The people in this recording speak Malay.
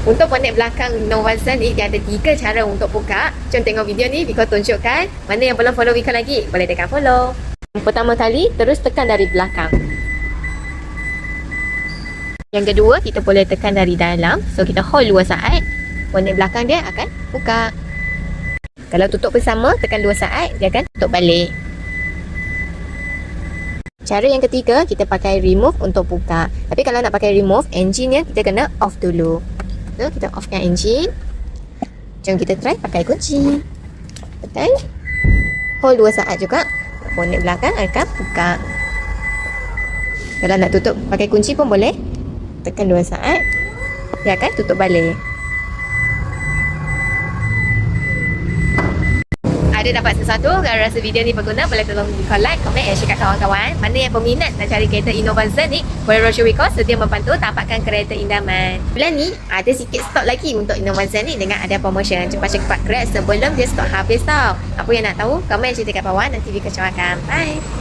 Untuk bonet belakang Innova Zen ni, dia ada 3 cara untuk buka. Jom tengok video ni, Viko tunjukkan. Mana yang belum follow Viko lagi, boleh tekan follow. Pertama kali, terus tekan dari belakang. Yang kedua, kita boleh tekan dari dalam. So, kita hold 2 saat. Bonet belakang dia akan buka. Kalau tutup bersama, tekan 2 saat, dia akan tutup balik. Cara yang ketiga, kita pakai remove untuk buka. Tapi kalau nak pakai remove, enjin kita kena off dulu. So, kita offkan enjin. Jom kita try pakai kunci. Tekan. Hold 2 saat juga. Bonet belakang akan buka. Kalau nak tutup pakai kunci pun boleh. Tekan 2 saat. Dia akan tutup balik. Ada dapat sesuatu, kalau rasa video ni berguna, boleh tolong Viko like, komen dan share kat kawan-kawan. Mana yang peminat nak cari kereta Innova Zen ni, boleh roadshow Viko sedia membantu dapatkan kereta idaman. Bulan ni ada sikit stok lagi untuk Innova Zen ni dengan ada promotion. Cepat-cepat grab sebelum dia stok habis tau. Apa yang nak tahu, komen cerita kat bawah, nanti Viko cawarkan. Bye.